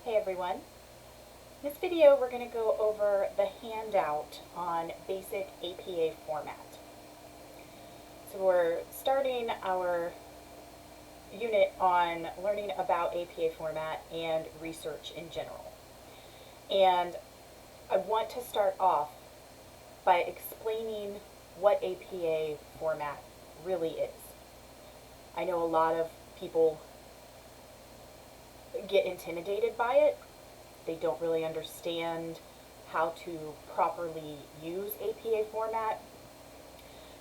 Hey everyone. In this video we're going to go over the handout on basic APA format. So we're starting our unit on learning about APA format and research in general. And I want to start off by explaining what APA format really is. I know a lot of people get intimidated by it. They don't really understand how to properly use APA format.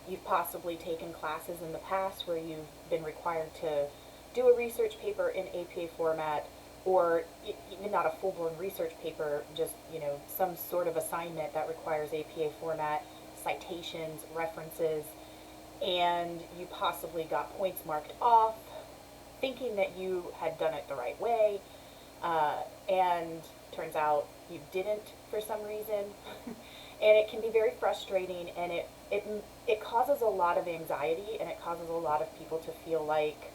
You've possibly taken classes in the past where you've been required to do a research paper in APA format, or even not a full-blown research paper, just some sort of assignment that requires APA format, citations, references, and you possibly got points marked off thinking that you had done it the right way, and turns out you didn't for some reason. And it can be very frustrating, and it causes a lot of anxiety, and it causes a lot of people to feel like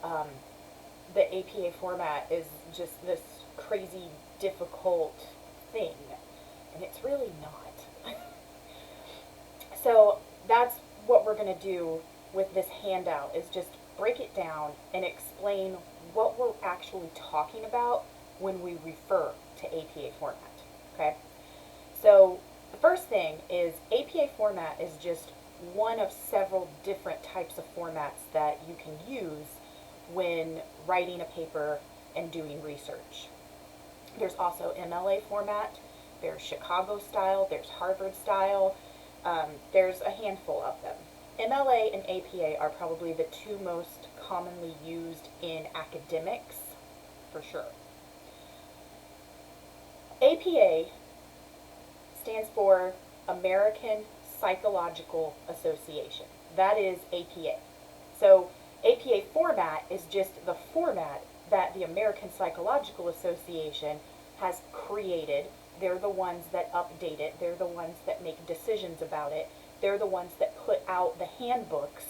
the APA format is just this crazy difficult thing, and it's really not. So that's what we're going to do with this handout, is just break it down and explain what we're actually talking about when we refer to APA format. Okay? So the first thing is APA format is just one of several different types of formats that you can use when writing a paper and doing research. There's also MLA format, there's Chicago style, there's Harvard style, there's a handful of them. MLA and APA are probably the two most commonly used in academics, for sure. APA stands for American Psychological Association. That is APA. So APA format is just the format that the American Psychological Association has created. They're the ones that update it. They're the ones that make decisions about it. They're the ones that put out the handbooks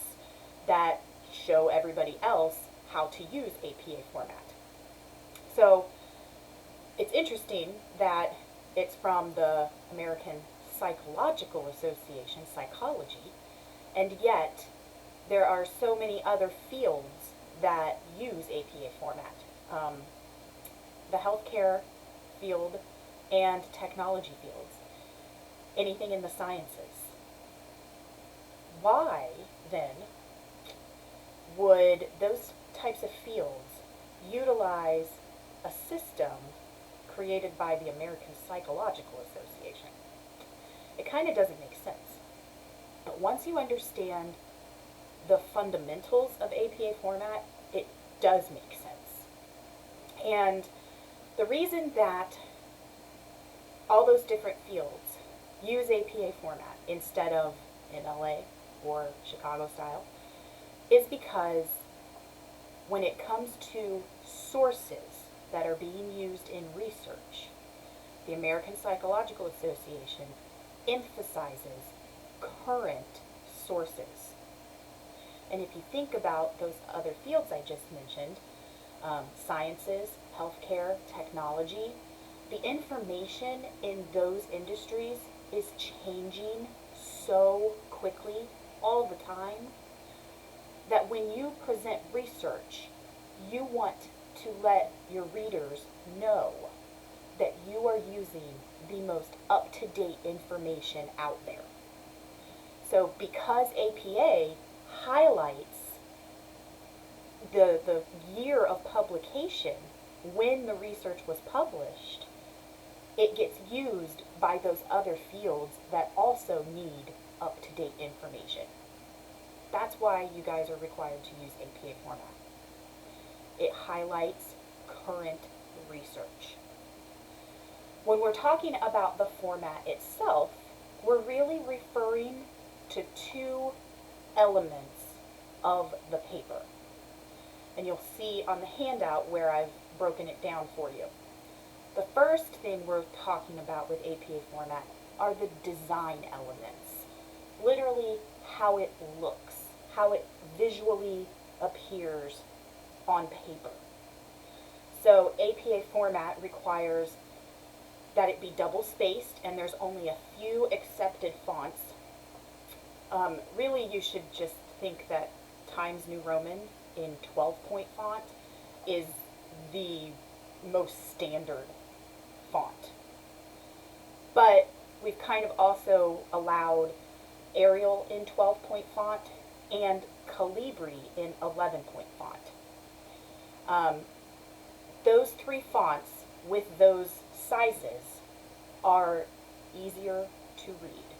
that show everybody else how to use APA format. So it's interesting that it's from the American Psychological Association, psychology, and yet there are so many other fields that use APA format. The healthcare field and technology fields, anything in the sciences. Why, then, would those types of fields utilize a system created by the American Psychological Association? It kind of doesn't make sense. But once you understand the fundamentals of APA format, it does make sense. And the reason that all those different fields use APA format instead of MLA or Chicago style is because when it comes to sources that are being used in research, the American Psychological Association emphasizes current sources. And if you think about those other fields I just mentioned, sciences, healthcare, technology, the information in those industries is changing so quickly all the time that when you present research, you want to let your readers know that you are using the most up-to-date information out there. So because APA highlights the year of publication when the research was published, it gets used by those other fields that also need up-to-date information. That's why you guys are required to use APA format. It highlights current research. When we're talking about the format itself, we're really referring to two elements of the paper. And you'll see on the handout where I've broken it down for you. The first thing we're talking about with APA format are the design elements. Literally how it looks, how it visually appears on paper. So APA format requires that it be double spaced, and there's only a few accepted fonts. Really, you should just think that Times New Roman in 12-point font is the most standard font. But we've kind of also allowed Arial in 12-point font and Calibri in 11-point font. Those three fonts with those sizes are easier to read.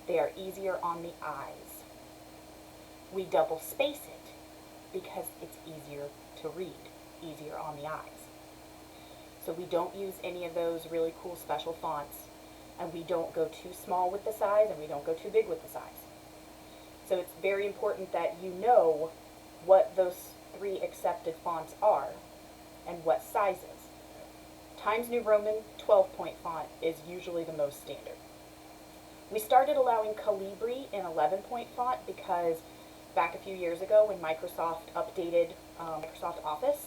They are easier on the eyes. We double space it because it's easier to read, easier on the eyes. So we don't use any of those really cool special fonts, and we don't go too small with the size, and we don't go too big with the size. So it's very important that you know what those three accepted fonts are and what sizes. Times New Roman 12-point font is usually the most standard. We started allowing Calibri in 11-point font because back a few years ago when Microsoft updated Microsoft Office,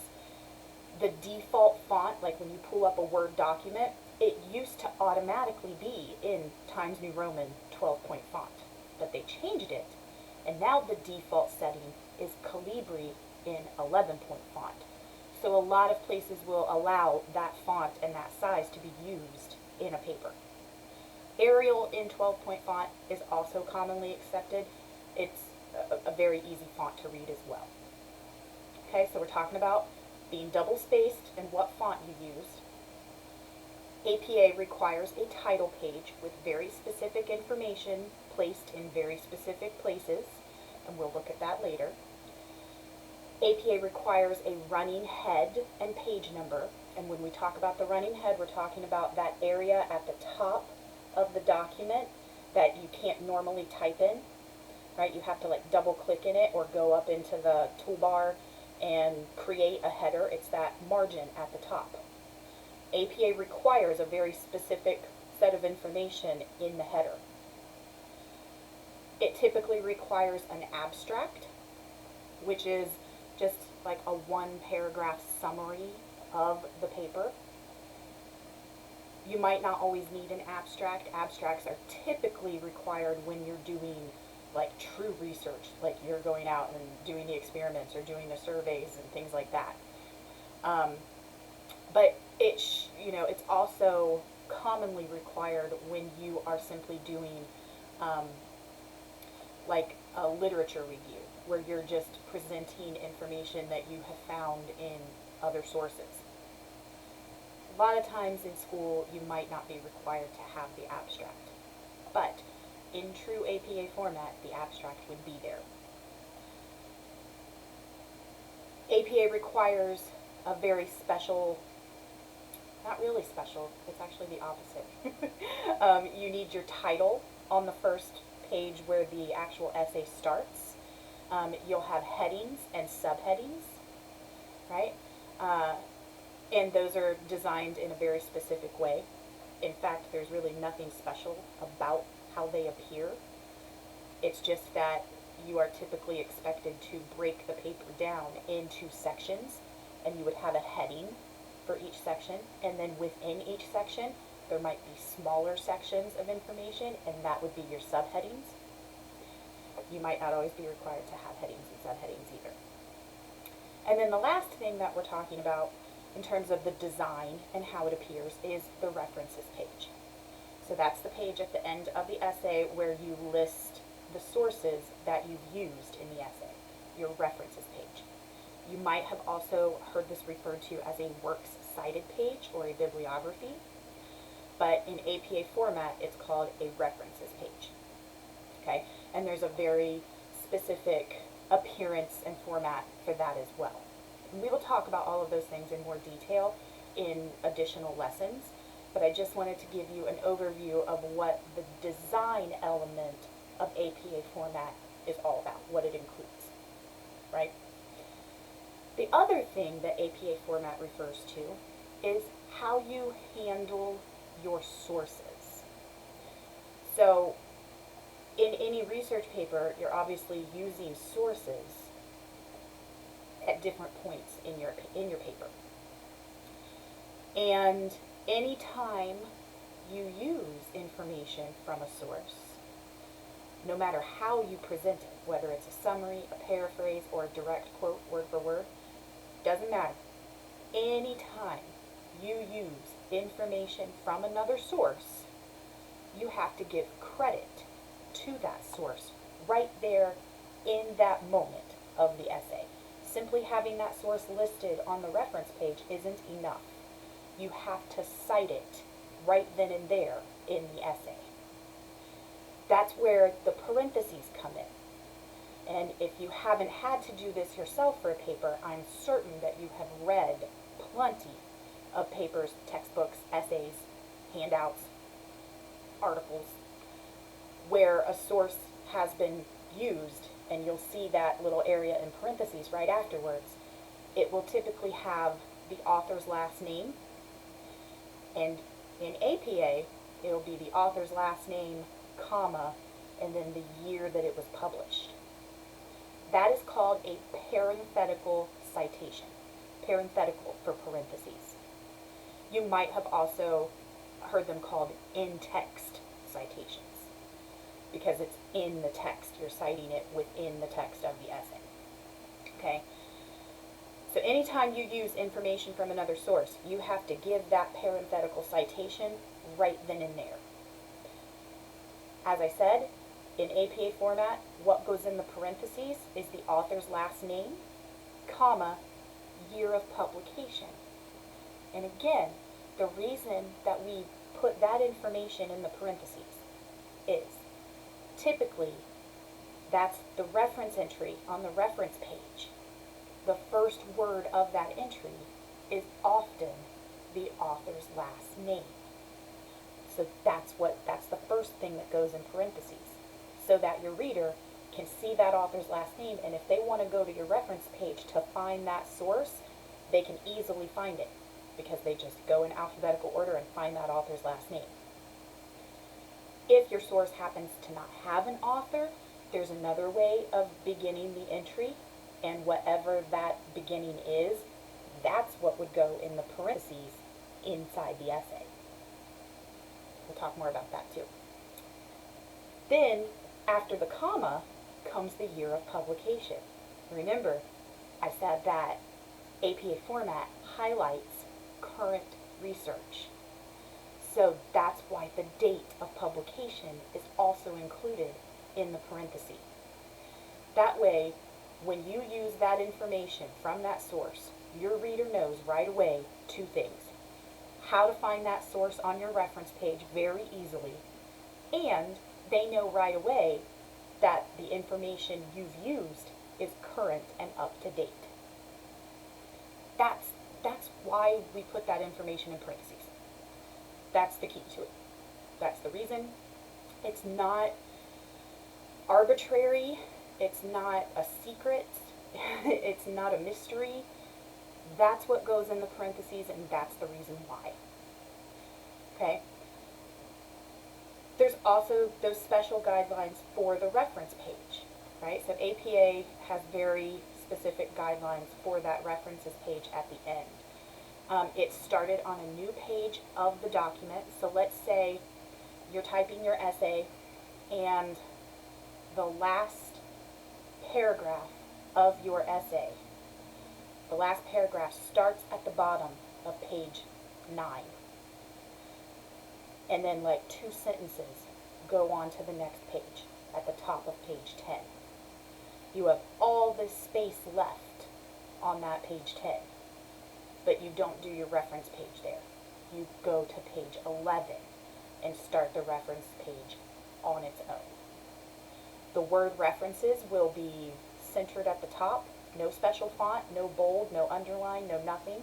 the default font, like when you pull up a Word document, it used to automatically be in Times New Roman 12-point font. But they changed it, and now the default setting is Calibri in 11-point font. So a lot of places will allow that font and that size to be used in a paper. Arial in 12-point font is also commonly accepted. It's a very easy font to read as well. Okay, so we're talking about being double spaced and what font you use. APA requires a title page with very specific information placed in very specific places, and we'll look at that later. APA requires a running head and page number, and when we talk about the running head, we're talking about that area at the top of the document that you can't normally type in, right? You have to like double click in it or go up into the toolbar and create a header. It's that margin at the top. APA requires a very specific set of information in the header. It typically requires an abstract, which is just like a one-paragraph summary of the paper. You might not always need an abstract. Abstracts are typically required when you're doing like true research, like you're going out and doing the experiments or doing the surveys and things like that. But it's also commonly required when you are simply doing like a literature review, where you're just presenting information that you have found in other sources. A lot of times in school, you might not be required to have the abstract, but in true APA format, the abstract would be there. APA requires a very special, not really special, it's actually the opposite. You need your title on the first page where the actual essay starts. You'll have headings and subheadings, right? And those are designed in a very specific way. In fact, there's really nothing special about how they appear. It's just that you are typically expected to break the paper down into sections, and you would have a heading for each section, and then within each section there might be smaller sections of information, and that would be your subheadings. You might not always be required to have headings and subheadings either. And then the last thing that we're talking about in terms of the design and how it appears is the references page. So that's the page at the end of the essay where you list the sources that you've used in the essay, your references page. You might have also heard this referred to as a works cited page or a bibliography, but in APA format it's called a references page. Okay, and there's a very specific appearance and format for that as well. And we will talk about all of those things in more detail in additional lessons, but I just wanted to give you an overview of what the design element of APA format is all about, what it includes, right? The other thing that APA format refers to is how you handle your sources. So in any research paper, you're obviously using sources at different points in your paper. And anytime you use information from a source, no matter how you present it, whether it's a summary, a paraphrase, or a direct quote word for word, doesn't matter. Anytime you use information from another source, you have to give credit to that source right there in that moment of the essay. Simply having that source listed on the reference page isn't enough. You have to cite it right then and there in the essay. That's where the parentheses come in. And if you haven't had to do this yourself for a paper, I'm certain that you have read plenty of papers, textbooks, essays, handouts, articles, where a source has been used, and you'll see that little area in parentheses right afterwards. It will typically have the author's last name, and in APA, it'll be the author's last name, comma, and then the year that it was published. That is called a parenthetical citation. Parenthetical for parentheses. You might have also heard them called in-text citations, because it's in the text. You're citing it within the text of the essay. Okay? So anytime you use information from another source, you have to give that parenthetical citation right then and there. As I said, in APA format, what goes in the parentheses is the author's last name, comma, year of publication. And again, the reason that we put that information in the parentheses is typically that's the reference entry on the reference page. The first word of that entry is often the author's last name. So that's the first thing that goes in parentheses, so that your reader can see that author's last name, and if they want to go to your reference page to find that source, they can easily find it, because they just go in alphabetical order and find that author's last name. If your source happens to not have an author, there's another way of beginning the entry, and whatever that beginning is, that's what would go in the parentheses inside the essay. We'll talk more about that too. Then, after the comma, comes the year of publication. Remember, I said that APA format highlights current research. So that's why the date of publication is also included in the parenthesis. That way, when you use that information from that source, your reader knows right away two things: how to find that source on your reference page very easily, and they know right away that the information you've used is current and up to date. That's why we put that information in parentheses. That's the key to it. That's the reason. It's not arbitrary. It's not a secret. It's not a mystery. That's what goes in the parentheses, and that's the reason why. Okay? There's also those special guidelines for the reference page, right? So APA has very specific guidelines for that references page at the end. It started on a new page of the document. So let's say you're typing your essay and the last paragraph of your essay, the last paragraph starts at the bottom of page 9. And then like 2 sentences go on to the next page at the top of page 10. You have all this space left on that page 10, but you don't do your reference page there. You go to page 11 and start the reference page on its own. The word references will be centered at the top. No special font, no bold, no underline, no nothing.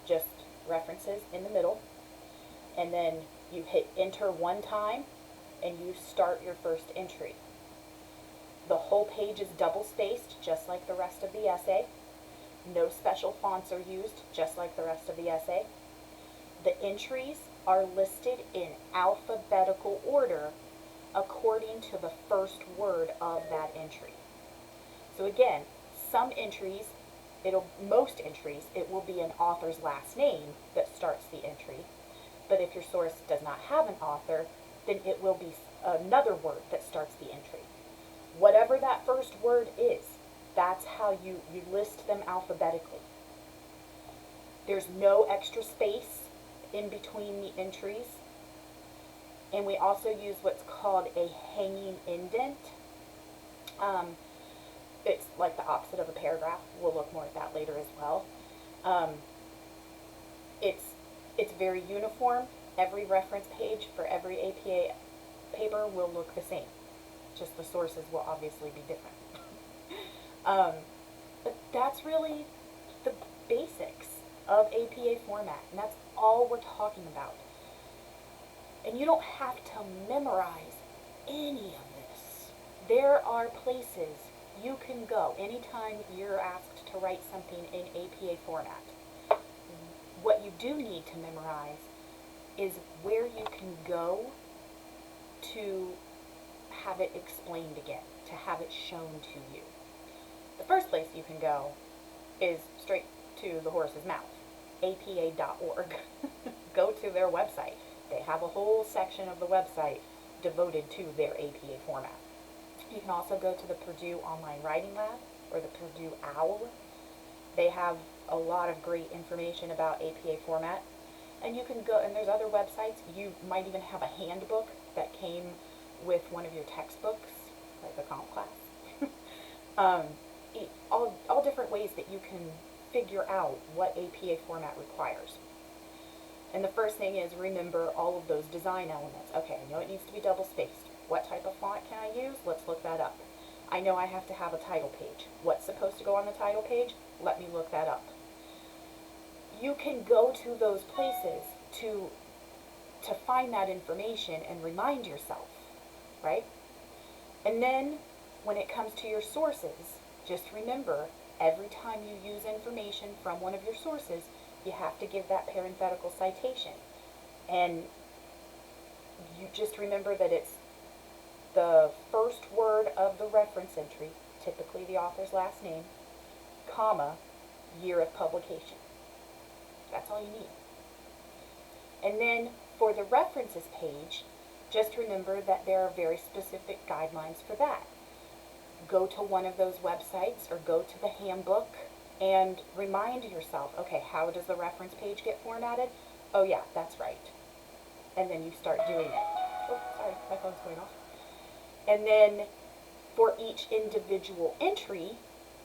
Just references in the middle. And then you hit enter one time and you start your first entry. The whole page is double spaced, just like the rest of the essay. No special fonts are used, just like the rest of the essay. The entries are listed in alphabetical order according to the first word of that entry. So again, some entries most entries, it will be an author's last name that starts the entry. But if your source does not have an author, then it will be another word that starts the entry. Whatever that first word is, that's how you list them alphabetically. There's no extra space in between the entries. And we also use what's called a hanging indent. It's like the opposite of a paragraph. We'll look more at that later as well. It's very uniform. Every reference page for every APA paper will look the same. Just the sources will obviously be different. But that's really the basics of APA format, and that's all we're talking about. And you don't have to memorize any of this. There are places you can go anytime you're asked to write something in APA format. What you do need to memorize is where you can go to have it explained again, to have it shown to you. The first place you can go is straight to the horse's mouth, apa.org. Go to their website. They have a whole section of the website devoted to their APA format. You can also go to the Purdue Online Writing Lab or the Purdue OWL. They have a lot of great information about APA format. And you can go, and there's other websites. You might even have a handbook that came with one of your textbooks, like the comp class. All different ways that you can figure out what APA format requires. And the first thing is remember all of those design elements. Okay, I know it needs to be double spaced. What type of font can I use? Let's look that up. I know I have to have a title page. What's supposed to go on the title page? Let me look that up. You can go to those places to find that information and remind yourself, right? And then when it comes to your sources, just remember every time you use information from one of your sources, you have to give that parenthetical citation. And you just remember that it's the first word of the reference entry, typically the author's last name, comma, year of publication. That's all you need. And then for the references page, just remember that there are very specific guidelines for that. Go to one of those websites or go to the handbook and remind yourself, okay, how does the reference page get formatted? Oh yeah, that's right. And then you start doing it. Oh, sorry, my phone's going off. And then for each individual entry,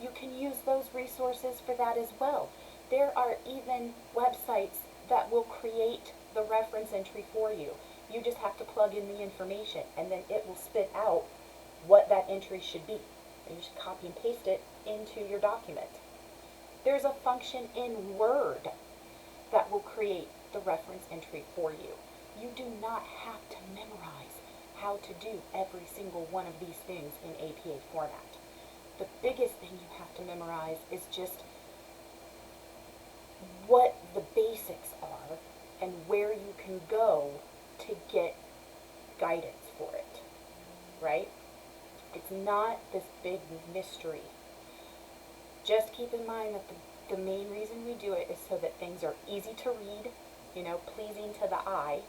you can use those resources for that as well. There are even websites that will create the reference entry for you. You just have to plug in the information and then it will spit out what that entry should be. And you just copy and paste it into your document. There's a function in Word that will create the reference entry for you. You do not have to memorize how to do every single one of these things in APA format. The biggest thing you have to memorize is just what the basics are and where you can go to get guidance for it, right? It's not this big mystery. Just keep in mind that the main reason we do it is so that things are easy to read, pleasing to the eye,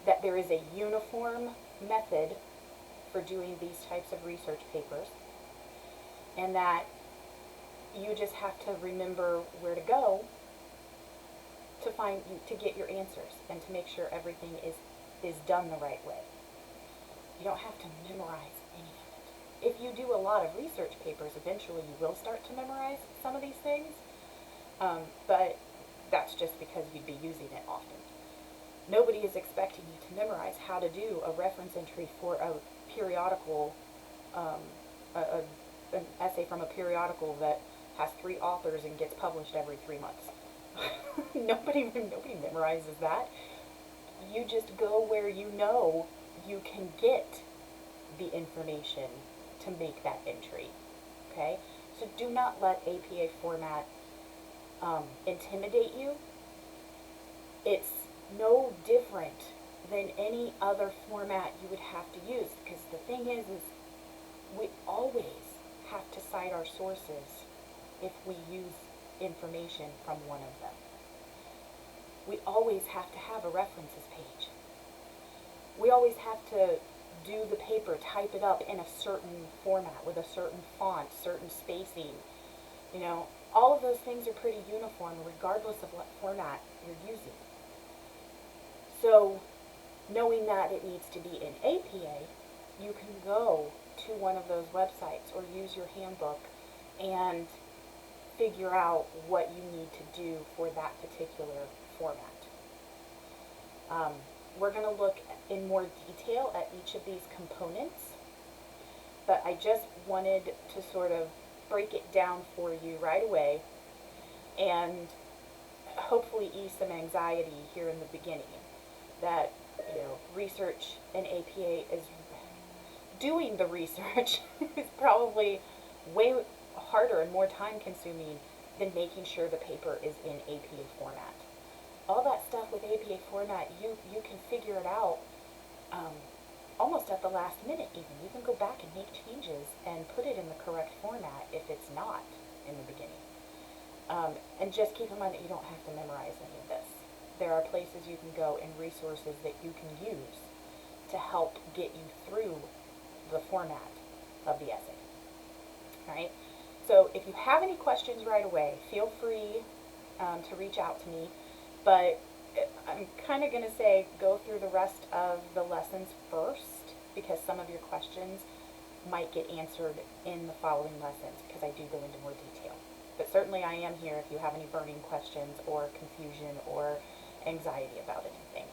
that there is a uniform method for doing these types of research papers, and that you just have to remember where to go to get your answers and to make sure everything is done the right way. You don't have to memorize any of it. If you do a lot of research papers, eventually you will start to memorize some of these things, but that's just because you'd be using it often. Nobody is expecting you to memorize how to do a reference entry for a periodical, an essay from a periodical that has 3 authors and gets published every 3 months. Nobody memorizes that. You just go where you know you can get the information to make that entry. Okay? So do not let APA format intimidate you. It's no different than any other format you would have to use, because the thing is we always have to cite our sources if we use information from one of them. We always have to have a references page. We always have to do the paper, type it up in a certain format with a certain font, certain spacing. You know, all of those things are pretty uniform regardless of what format you're using. So, knowing that it needs to be in APA, you can go to one of those websites or use your handbook and figure out what you need to do for that particular format. We're going to look in more detail at each of these components, but I just wanted to sort of break it down for you right away and hopefully ease some anxiety here in the beginning that, you know, research in APA is doing the research is probably way harder and more time consuming than making sure the paper is in APA format. All that stuff with APA format, you can figure it out almost at the last minute even. You can go back and make changes and put it in the correct format if it's not in the beginning. And just keep in mind that you don't have to memorize any of this. There are places you can go and resources that you can use to help get you through the format of the essay. Alright, so if you have any questions right away, feel free to reach out to me, but I'm kind of going to say go through the rest of the lessons first, because some of your questions might get answered in the following lessons, because I do go into more detail. But certainly I am here if you have any burning questions or confusion or anxiety about anything.